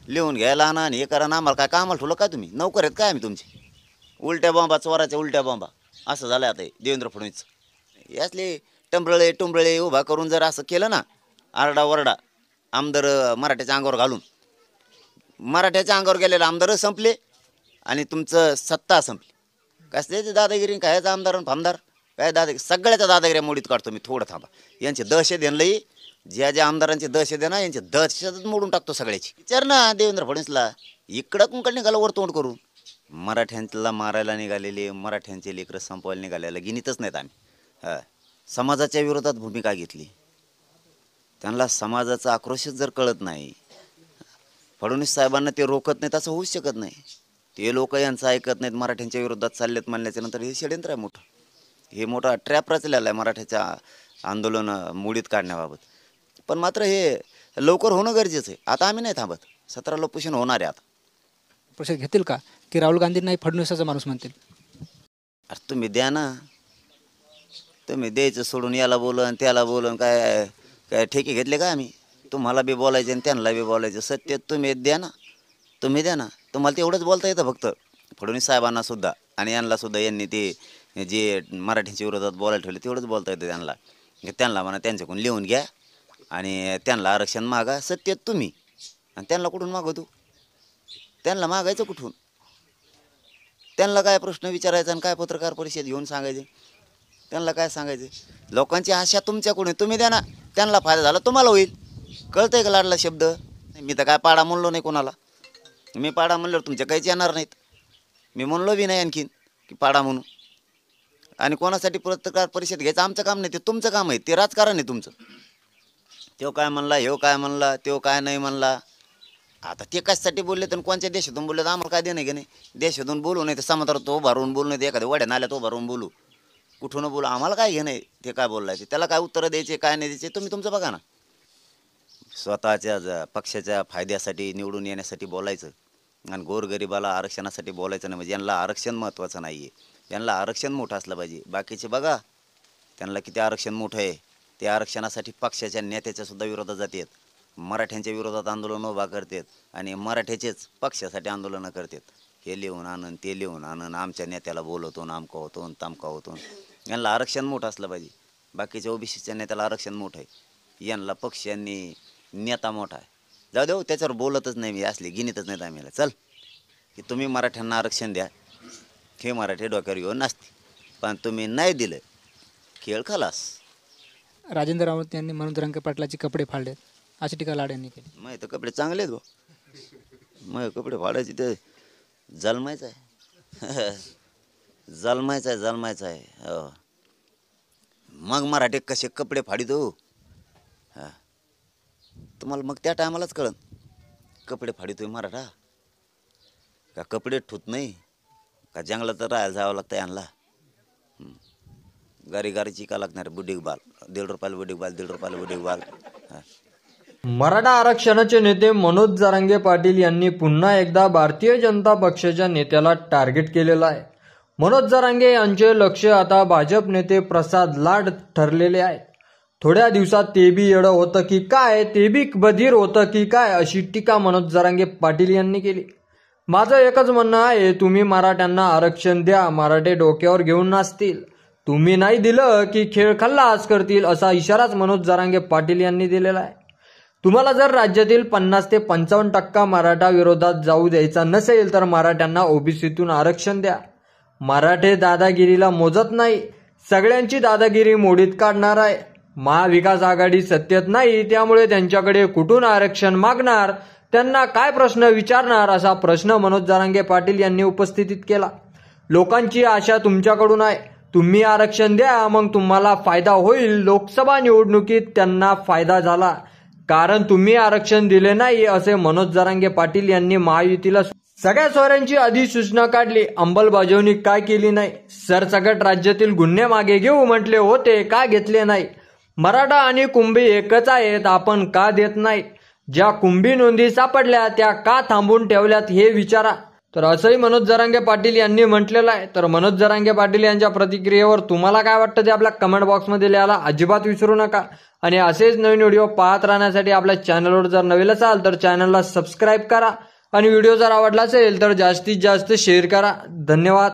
लिहून घ्यायला ना आणि हे करा ना, आम्हाला काय कामाला ठेवलं काय तुम्ही? नोकर आहेत काय आम्ही तुमचे? उलट्या बॉम्बा, चोराच्या उलट्या बॉम्बा असं झालं आता हे देवेंद्र फडणवीस. यातले टुंबळे उभा करून जर असं केलं ना, आरडाओरडा आमदार मराठ्याच्या अंगावर घालून, मराठ्याच्या अंगावर गेलेले आमदार संपले आणि तुमचं सत्ता संपली. कसल्याची दादागिरी, कायचा आमदार आणि फामदार काय दादागिरी? सगळ्याच्या दादागिऱ्या मोडीत काढतो मी. थोडं थांबा, यांची दहशत यांनाही, ज्या आमदारांची दहशत आहे ना, यांची दहशतच मोडून टाकतो सगळ्याची. विचार ना देवेंद्र फडणवीसला, इकडं कुंकड निघालं वर तोंड करून. मराठ्यांना मारायला निघालेले, मराठ्यांचे लेकरं संपवायला निघालेलं गिनीतच नाहीत आम्ही. हां, समाजाच्या विरोधात भूमिका घेतली. त्यांना समाजाचा आक्रोशच जर कळत नाही, फडणवीस साहेबांना ते रोखत नाहीत असं होऊच शकत नाही. ते लोक यांचं ऐकत नाहीत, मराठ्यांच्या विरोधात चाललेत म्हणल्याच्या नंतर हे षडयंत्र आहे मोठं. हे मोठा ट्रॅप रचलेला आहे मराठ्याच्या आंदोलन मोडीत काढण्याबाबत. पण मात्र हे लवकर होणं गरजेचं आहे. आता आम्ही नाही थांबत, 17 उपोषण होणार आहे. आता परिषद घेतील का की राहुल गांधी नाही फडणवीसाचा माणूस म्हणतील? अरे तुम्ही द्या ना, तुम्ही द्यायचं सोडून याला बोलन त्याला बोलन. काय काय ठेके घेतले का आम्ही? तुम्हाला बी बोलायचे आणि त्यांना बी बोलायचं. सत्य तुम्ही द्या ना, तुम्ही द्या ना. तुम्हाला तेवढंच बोलता येतं फक्त फडणवीस साहेबांना सुद्धा आणि यांना सुद्धा. यांनी ते जे मराठ्यांच्या विरोधात बोलायला ठेवले तेवढंच बोलता येतं त्यांना. त्यांना म्हणा त्यांच्याकडून लिहून घ्या आणि त्यांना आरक्षण मागा. सत्य तुम्ही, आणि त्यांना कुठून मागवतो? त्यांना मागायचं कुठून? त्यांना काय प्रश्न विचारायचा आणि काय पत्रकार परिषद घेऊन सांगायचे? त्यांना काय सांगायचे? लोकांची आशा तुमच्याकडून, तुम्ही द्या ना. त्यांना फायदा झाला तुम्हाला होईल. कळतंय का लाडला शब्द? मी तर काय पाडा म्हणलो नाही कोणाला. मी पाडा म्हणल्यावर तुमच्या काहीच येणार नाहीत. मी म्हणलो बी नाही आणखीन की पाडा म्हणून. आणि कोणासाठी पत्रकार परिषद घ्यायचं आमचं काम नाही, ते तुमचं काम आहे. ते राजकारण आहे तुमचं. तो काय म्हणला, ह्यो काय म्हणला, तो काय नाही म्हणला. आता ते कशासाठी बोलले तर कोणत्या देशातून बोलले तर आम्हाला काय देणं की नाही? देशातून बोलू नाही तर समुद्रात तो भरून बोलू नाही, एखाद्या वड्या नाल्यात तो भरून बोलू, कुठून बोलू, आम्हाला काय घेणं आहे ते काय बोलायचे? त्याला काय उत्तरं द्यायचे काय नाही द्यायचे तुम्ही तुमचं बघा ना. स्वतःच्या पक्षाच्या फायद्यासाठी निवडून येण्यासाठी बोलायचं आणि गोरगरिबाला आरक्षणासाठी बोलायचं नाही. म्हणजे यांना आरक्षण महत्त्वाचं नाही आहे. यांना आरक्षण मोठं असलं पाहिजे. बाकीचे बघा त्यांना किती आरक्षण मोठं आहे. ते आरक्षणासाठी पक्षाच्या नेत्याच्या सुद्धा विरोधात जातात, मराठ्यांच्या विरोधात आंदोलन उभा करतात आणि मराठ्याचेच पक्षासाठी आंदोलनं करतात. हे लिहून आणन ते लिहून आणन, आमच्या नेत्याला बोलवतो नामका होतो तामका होतो. यांना आरक्षण मोठं असलं पाहिजे. बाकीच्या ओबीसीच्या नेत्याला आरक्षण मोठं आहे, यांना पक्षांनी नेता मोठा आहे. जाऊ देऊ, त्याच्यावर बोलतच नाही मी, असले गिनीतच नाही आम्हाला. चल की तुम्ही मराठ्यांना आरक्षण द्या, हे मराठी डोक्यावर घेऊन नसते, पण तुम्ही नाही दिलं खेळ खलास. राजेंद्र राऊत यांनी मनोज जरांगे पाटलाचे कपडे फाडलेत अशी टीका लाड यांनी केली. मग तर कपडे चांगले आहेत भाऊ, मग कपडे फाडायचे ते जन्मायचं आहे. जन्मायचं आहे हो. मग मराठी कसे कपडे फाडितो हां, तुम्हाला मग त्या टायमालाच कळन कपडे फाडितोय मराठा का कपडे ठुत नाही का जंगलात राहायला जावं लागतं यांना. गारी का लागणार बुडीक बाल, 1.5 रुपयाला बुडीक बाल, 1.5 रुपयाला बुडीक बाल. मराठा आरक्षणाचे नेते मनोज जरांगे पाटील यांनी पुन्हा एकदा भारतीय जनता पक्षाच्या नेत्याला टार्गेट केलेलं आहे. मनोज जरांगे यांचे लक्ष आता भाजप नेते प्रसाद लाड ठरलेले आहे. थोड्या दिवसात ते बी येडं होतं की काय, ते बी बधीर होतं की काय, अशी टीका मनोज जरांगे पाटील यांनी केली. माझं एकच म्हणणं आहे, तुम्ही मराठ्यांना आरक्षण द्या, मराठे डोक्यावर घेऊन नाचतील. तुम्ही नाही दिलं की खेळ खल्लास करतील, असा इशाराच मनोज जरांगे पाटील यांनी दिलेला आहे. तुम्हाला जर राज्यातील 50 ते 55% मराठा विरोधात जाऊ द्यायचा नसेल तर मराठ्यांना ओबीसीतून आरक्षण द्या. मराठे दादागिरीला मोजत नाही, सगळ्यांची दादागिरी मोडीत काढणार आहे. महाविकास आघाडी सत्तेत नाही, त्यामुळे त्यांच्याकडे कुठून आरक्षण मागणार, त्यांना काय प्रश्न विचारणार, असा प्रश्न मनोज जरांगे पाटील यांनी उपस्थित केला. लोकांची आशा तुमच्याकडून आहे, तुम्ही आरक्षण द्या, मग तुम्हाला फायदा होईल. लोकसभा निवडणुकीत त्यांना फायदा झाला कारण तुम्ही आरक्षण दिले नाही, असे मनोज जरांगे पाटील यांनी महायुतीला सगळ्या सोयऱ्यांची अधिसूचना काढली, अंमलबजावणी काय केली नाही. सरसकट राज्यातील गुन्हे मागे घेऊ म्हटले होते, का घेतले नाही. मराठा आणि कुंभी एकच आहेत, आपण का देत नाही. ज्या कुंभी नोंदी सापडल्या त्या का थांबून ठेवल्यात हे विचारा. तर असंही मनोज जरांगे पाटील यांनी म्हटलेलं आहे. तर मनोज जरांगे पाटील यांच्या प्रतिक्रियेवर तुम्हाला काय वाटतं ते आपल्या कमेंट बॉक्समध्ये लिहायला अजिबात विसरू नका. आणि असेच नवीन व्हिडिओ पाहत राहण्यासाठी आपल्या चॅनलवर जर नवीन असाल तर चॅनलला सबस्क्राईब करा आणि व्हिडिओ जर आवडला असेल तर जास्तीत जास्त शेअर करा. धन्यवाद.